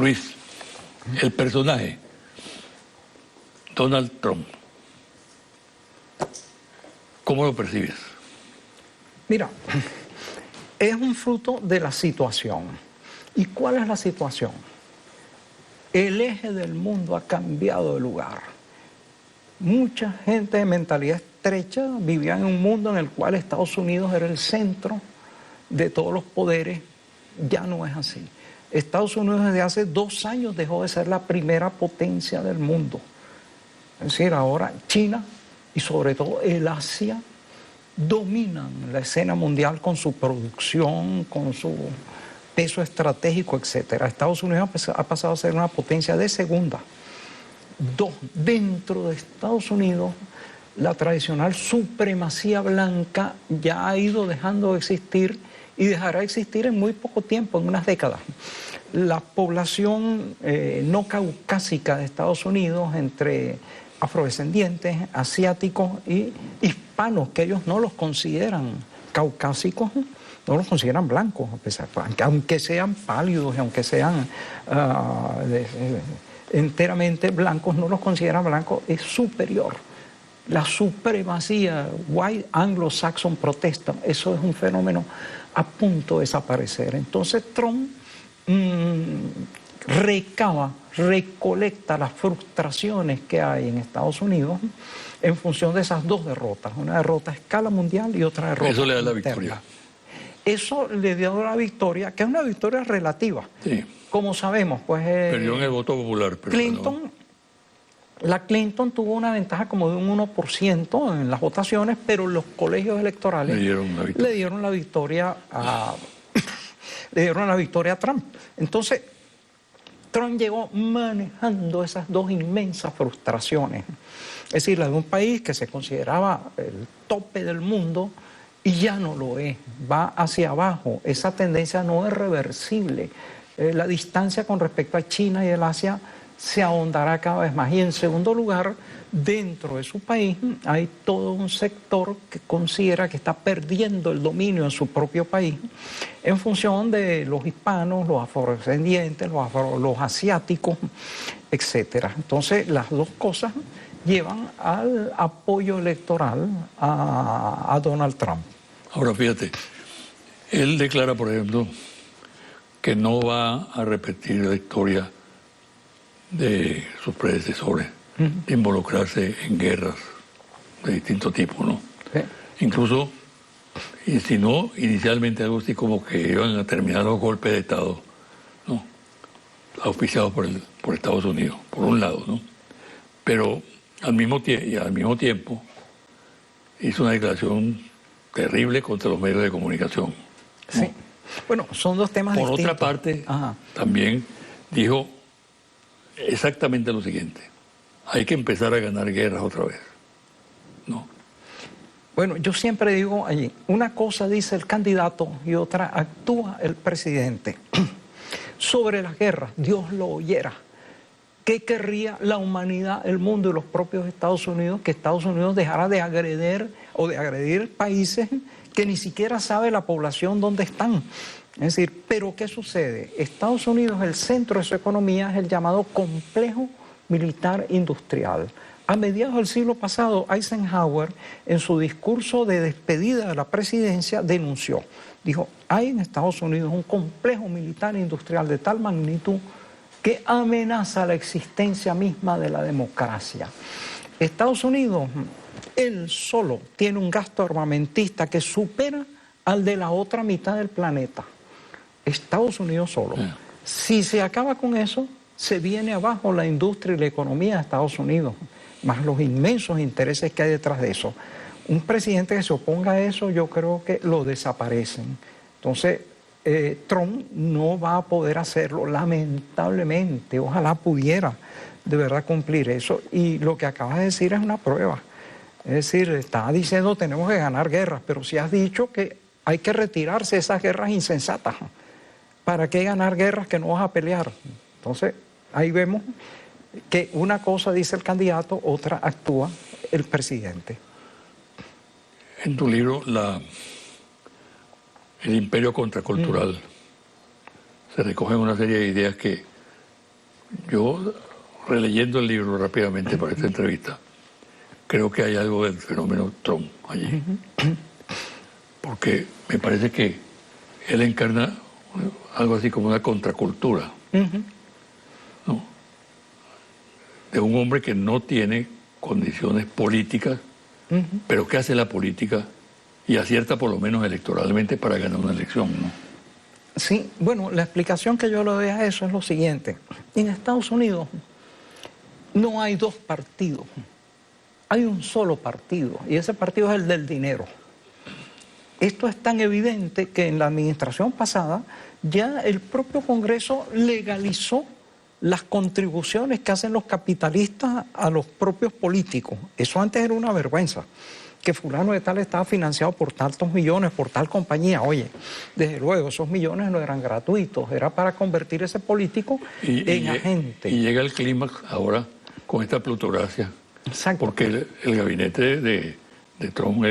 Luis, el personaje Donald Trump, ¿cómo lo percibes? Mira, es un fruto de la situación. ¿Y cuál es la situación? El eje del mundo ha cambiado de lugar. Mucha gente de mentalidad estrecha vivía en un mundo en el cual Estados Unidos era el centro de todos los poderes. Ya no es así. Estados Unidos desde hace 2 años dejó de ser la primera potencia del mundo. Es decir, ahora China y sobre todo el Asia dominan la escena mundial con su producción, con su peso estratégico, etc. Estados Unidos ha pasado a ser una potencia de segunda. 2, dentro de Estados Unidos, la tradicional supremacía blanca ya ha ido dejando de existir y dejará de existir en muy poco tiempo, en unas décadas. La población no caucásica de Estados Unidos, entre afrodescendientes, asiáticos y hispanos, que ellos no los consideran caucásicos, no los consideran blancos, a pesar, aunque sean pálidos, aunque sean enteramente blancos, no los consideran blancos, es superior. La supremacía, White Anglo-Saxon Protestant, eso es un fenómeno a punto de desaparecer. Entonces Trump recolecta las frustraciones que hay en Estados Unidos en función de esas 2 derrotas, una derrota a escala mundial y otra derrota Eso le da interna. la victoria. Eso le dio la victoria, que es una victoria relativa. Sí. Como sabemos, pues... Perdió en el voto popular. Pero Clinton, la Clinton tuvo una ventaja como de un 1% en las votaciones, pero los colegios electorales le dieron la victoria a Trump. Entonces, Trump llegó manejando esas 2 inmensas frustraciones. Es decir, la de un país que se consideraba el tope del mundo y ya no lo es, va hacia abajo. Esa tendencia no es reversible. La distancia con respecto a China y el Asia se ahondará cada vez más. Y en segundo lugar, dentro de su país hay todo un sector que considera que está perdiendo el dominio en su propio país en función de los hispanos, los afrodescendientes, los asiáticos, etc. Entonces, las 2 cosas llevan al apoyo electoral a Donald Trump. Ahora, fíjate, él declara, por ejemplo, que no va a repetir la historia de sus predecesores, de involucrarse en guerras de distinto tipo, ¿no? Sí. Incluso insinuó inicialmente algo así como que iban a terminar los golpes de Estado, ¿no? Auspiciados por Estados Unidos, por un lado, ¿no? Pero al mismo tiempo hizo una declaración terrible contra los medios de comunicación, ¿no? Sí. Bueno, son 2 temas distintos. Por otra parte, también dijo exactamente lo siguiente: hay que empezar a ganar guerras otra vez, ¿no? Bueno, yo siempre digo allí, una cosa dice el candidato y otra actúa el presidente. Sobre las guerras, Dios lo oyera. ¿Qué querría la humanidad, el mundo y los propios Estados Unidos? Que Estados Unidos dejara de agredir países que ni siquiera sabe la población dónde están. Es decir, ¿pero qué sucede? Estados Unidos, el centro de su economía es el llamado complejo militar industrial. A mediados del siglo pasado, Eisenhower, en su discurso de despedida de la presidencia, denunció. Dijo, hay en Estados Unidos un complejo militar industrial de tal magnitud que amenaza la existencia misma de la democracia. Estados Unidos, él solo, tiene un gasto armamentista que supera al de la otra mitad del planeta. Estados Unidos solo. Si se acaba con eso, se viene abajo la industria y la economía de Estados Unidos, más los inmensos intereses que hay detrás de eso. Un presidente que se oponga a eso, yo creo que lo desaparecen. Entonces, Trump no va a poder hacerlo, lamentablemente. Ojalá pudiera de verdad cumplir eso. Y lo que acabas de decir es una prueba. Es decir, está diciendo tenemos que ganar guerras, pero si has dicho que hay que retirarse de esas guerras insensatas. ¿Para qué ganar guerras que no vas a pelear? Entonces, ahí vemos que una cosa dice el candidato, otra actúa el presidente. En tu libro, el imperio contracultural, se recogen una serie de ideas que Yo, releyendo el libro rápidamente para esta entrevista, creo que hay algo del fenómeno Trump allí. Porque me parece que él encarna algo así como una contracultura, ¿no? De un hombre que no tiene condiciones políticas, pero que hace la política y acierta por lo menos electoralmente para ganar una elección, ¿no? Sí, bueno, la explicación que yo le doy a eso es lo siguiente. En Estados Unidos no hay dos partidos, hay un solo partido, y ese partido es el del dinero. Esto es tan evidente que en la administración pasada ya el propio Congreso legalizó las contribuciones que hacen los capitalistas a los propios políticos. Eso antes era una vergüenza, que fulano de tal estaba financiado por tantos millones, por tal compañía. Oye, desde luego, esos millones no eran gratuitos, era para convertir ese político en agente. Y llega el clímax ahora con esta plutocracia. Exacto. Porque el gabinete de Trump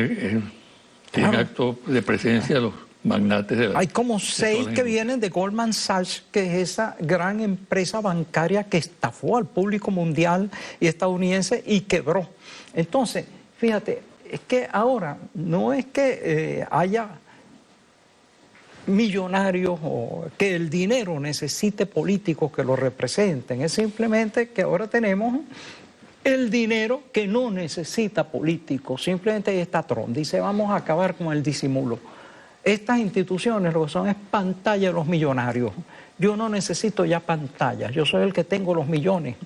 tiene actos de presencia de los magnates de la... Hay como 6 que vienen de Goldman Sachs, que es esa gran empresa bancaria que estafó al público mundial y estadounidense y quebró. Entonces, fíjate, es que ahora no es que haya millonarios o que el dinero necesite políticos que lo representen, es simplemente que ahora tenemos el dinero que no necesita políticos. Simplemente ahí está Trump, dice vamos a acabar con el disimulo. Estas instituciones lo que son es pantalla de los millonarios. Yo no necesito ya pantallas, yo soy el que tengo los millones.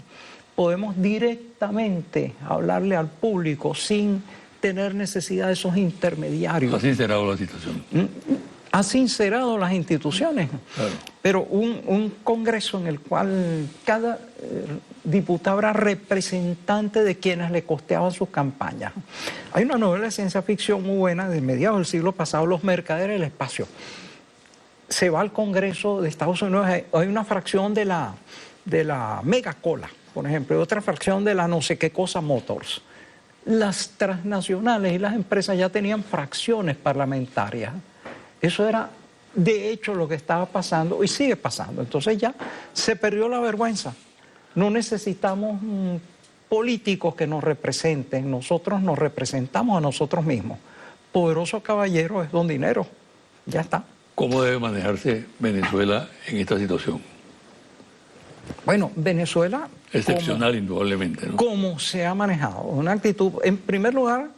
Podemos directamente hablarle al público sin tener necesidad de esos intermediarios. Ha sincerado la situación. Ha sincerado las instituciones. Claro. Pero un congreso en el cual cada diputado era representante de quienes le costeaban sus campañas. Hay una novela de ciencia ficción muy buena de mediados del siglo pasado, Los mercaderes del espacio. Se va al Congreso de Estados Unidos, hay una fracción de la Mega Cola, por ejemplo, y otra fracción de la no sé qué cosa Motors. Las transnacionales y las empresas ya tenían fracciones parlamentarias. Eso era de hecho lo que estaba pasando y sigue pasando. Entonces ya se perdió la vergüenza. No necesitamos políticos que nos representen, nosotros nos representamos a nosotros mismos. Poderoso caballero es don dinero, ya está. ¿Cómo debe manejarse Venezuela en esta situación? Bueno, Venezuela... Excepcional, indudablemente, ¿no? Como se ha manejado, una actitud, en primer lugar,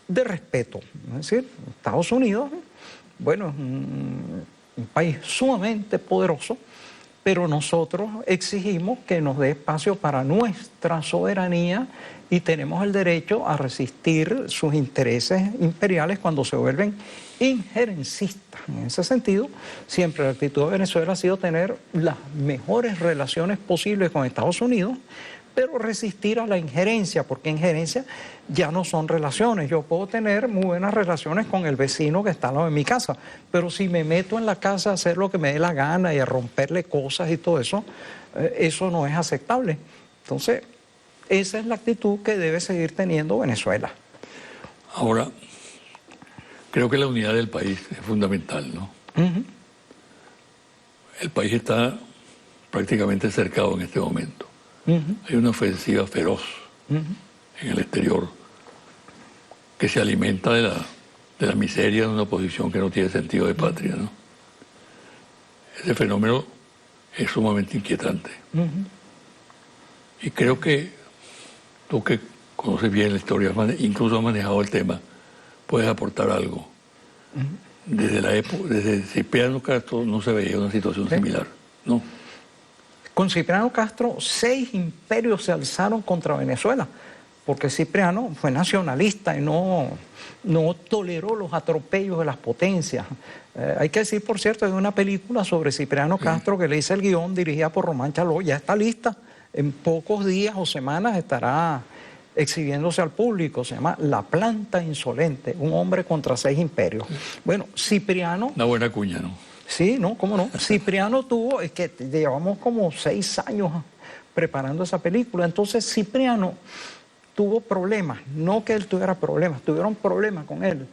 de respeto. Es decir, Estados Unidos, bueno, es un país sumamente poderoso, pero nosotros exigimos que nos dé espacio para nuestra soberanía y tenemos el derecho a resistir sus intereses imperiales cuando se vuelven injerencistas. En ese sentido, siempre la actitud de Venezuela ha sido tener las mejores relaciones posibles con Estados Unidos, pero resistir a la injerencia, porque injerencia ya no son relaciones. Yo puedo tener muy buenas relaciones con el vecino que está al lado de mi casa, pero si me meto en la casa a hacer lo que me dé la gana y a romperle cosas y todo eso, eso no es aceptable. Entonces, esa es la actitud que debe seguir teniendo Venezuela. Ahora, creo que la unidad del país es fundamental, ¿no? El país está prácticamente cercado en este momento. Hay una ofensiva feroz en el exterior que se alimenta de la miseria de una oposición que no tiene sentido de patria, ¿no? Ese fenómeno es sumamente inquietante. Y creo que tú, que conoces bien la historia, incluso has manejado el tema, puedes aportar algo. Desde la época, desde Cipriano Castro no se veía una situación similar, ¿no? Con Cipriano Castro, 6 imperios se alzaron contra Venezuela, porque Cipriano fue nacionalista y no toleró los atropellos de las potencias. Hay que decir, por cierto, hay una película sobre Cipriano Castro que le hice el guión, dirigida por Román Chaló, ya está lista. En pocos días o semanas estará exhibiéndose al público. Se llama La planta insolente, un hombre contra 6 imperios. Bueno, Cipriano... Una buena cuña, ¿no? Sí, no, cómo no. Cipriano tuvo, es que llevamos como 6 años preparando esa película. Entonces Cipriano tuvo problemas, no que él tuviera problemas, tuvieron problemas con él.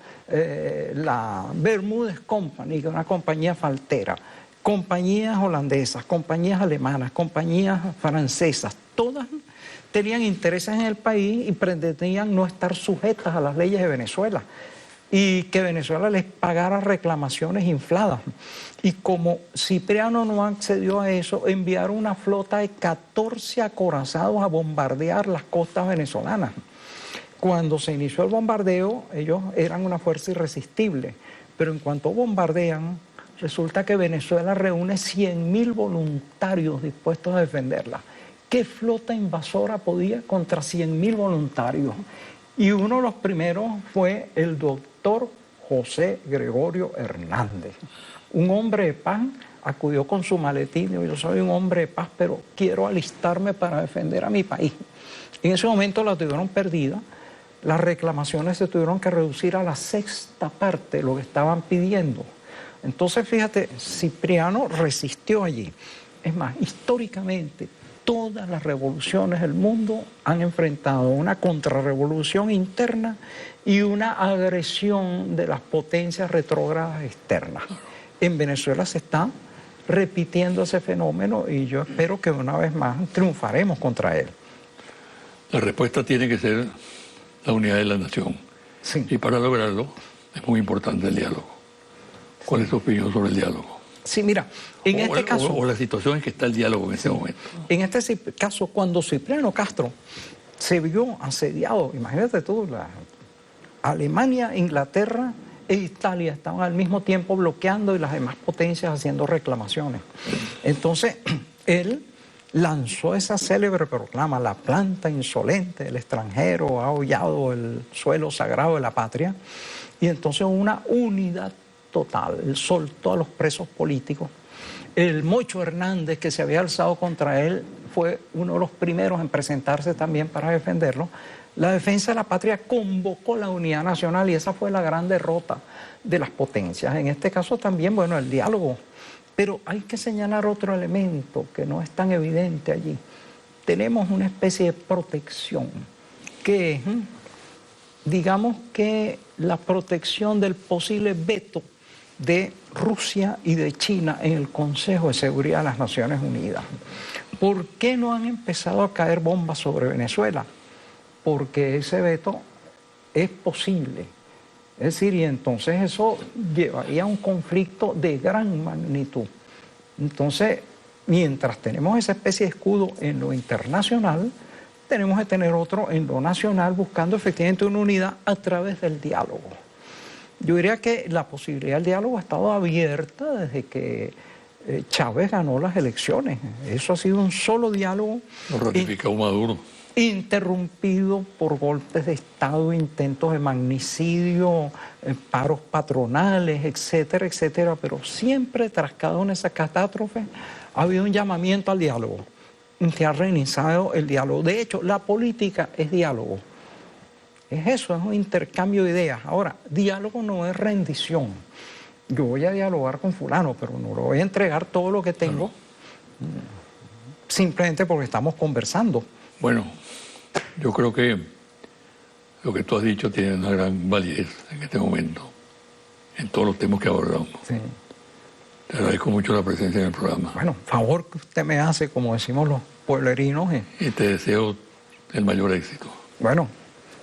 La Bermúdez Company, que es una compañía faltera, compañías holandesas, compañías alemanas, compañías francesas, todas tenían intereses en el país y pretendían no estar sujetas a las leyes de Venezuela y que Venezuela les pagara reclamaciones infladas. Y como Cipriano no accedió a eso, enviaron una flota de 14 acorazados a bombardear las costas venezolanas. Cuando se inició el bombardeo, ellos eran una fuerza irresistible, pero en cuanto bombardean, resulta que Venezuela reúne 100.000 voluntarios dispuestos a defenderla. ¿Qué flota invasora podía contra 100.000 voluntarios? Y uno de los primeros fue el doctor José Gregorio Hernández. Un hombre de paz acudió con su maletín y dijo: yo soy un hombre de paz, pero quiero alistarme para defender a mi país. En ese momento la tuvieron perdida. Las reclamaciones se tuvieron que reducir a la sexta parte de lo que estaban pidiendo. Entonces, fíjate, Cipriano resistió allí. Es más, históricamente, todas las revoluciones del mundo han enfrentado una contrarrevolución interna y una agresión de las potencias retrógradas externas. En Venezuela se está repitiendo ese fenómeno y yo espero que una vez más triunfaremos contra él. La respuesta tiene que ser la unidad de la nación. Sí. Y para lograrlo es muy importante el diálogo. ¿Cuál es tu opinión sobre el diálogo? Sí, mira, en este caso... O la situación en que está el diálogo en este momento. En este caso, cuando Cipriano Castro se vio asediado, imagínate tú, Alemania, Inglaterra e Italia estaban al mismo tiempo bloqueando y las demás potencias haciendo reclamaciones. Entonces, él lanzó esa célebre proclama: la planta insolente del extranjero ha hollado el suelo sagrado de la patria. Y entonces una unidad total. Él soltó a los presos políticos. El Mocho Hernández, que se había alzado contra él, fue uno de los primeros en presentarse también para defenderlo. La defensa de la patria convocó la unidad nacional y esa fue la gran derrota de las potencias. En este caso también, bueno, el diálogo. Pero hay que señalar otro elemento que no es tan evidente allí. Tenemos una especie de protección que es, digamos que la protección del posible veto de Rusia y de China en el Consejo de Seguridad de las Naciones Unidas. ¿Por qué no han empezado a caer bombas sobre Venezuela? Porque ese veto es posible. Es decir, y entonces eso llevaría a un conflicto de gran magnitud. Entonces, mientras tenemos esa especie de escudo en lo internacional, tenemos que tener otro en lo nacional, buscando efectivamente una unidad a través del diálogo. Yo diría que la posibilidad del diálogo ha estado abierta desde que Chávez ganó las elecciones. Eso ha sido un solo diálogo. Lo ratificó Maduro. Interrumpido por golpes de Estado, intentos de magnicidio, paros patronales, etcétera, etcétera. Pero siempre tras cada una de esas catástrofes ha habido un llamamiento al diálogo. Se ha reiniciado el diálogo. De hecho, la política es diálogo. Es eso, es un intercambio de ideas. Ahora, diálogo no es rendición. Yo voy a dialogar con fulano, pero no le voy a entregar todo lo que tengo simplemente porque estamos conversando. Bueno, yo creo que lo que tú has dicho tiene una gran validez en este momento, en todos los temas que abordamos. Sí. Te agradezco mucho la presencia en el programa. Bueno, favor que usted me hace, como decimos los pueblerinos. Y te deseo el mayor éxito. Bueno,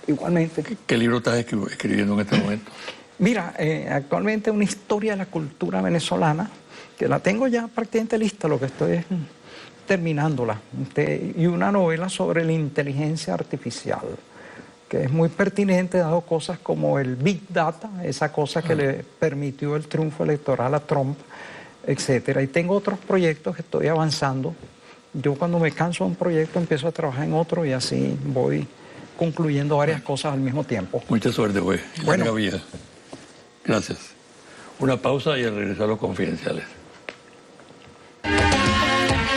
igualmente. ¿Qué libro estás escribiendo en este momento? Mira, actualmente una historia de la cultura venezolana, que la tengo ya prácticamente lista, lo que estoy es terminándola, y una novela sobre la inteligencia artificial, que es muy pertinente dado cosas como el Big Data, esa cosa que le permitió el triunfo electoral a Trump, etcétera. Y tengo otros proyectos que estoy avanzando. Yo cuando me canso de un proyecto empiezo a trabajar en otro y así voy concluyendo varias cosas al mismo tiempo. Mucha suerte, güey. Bueno. Larga vida. Gracias. Una pausa y al regresar los confidenciales.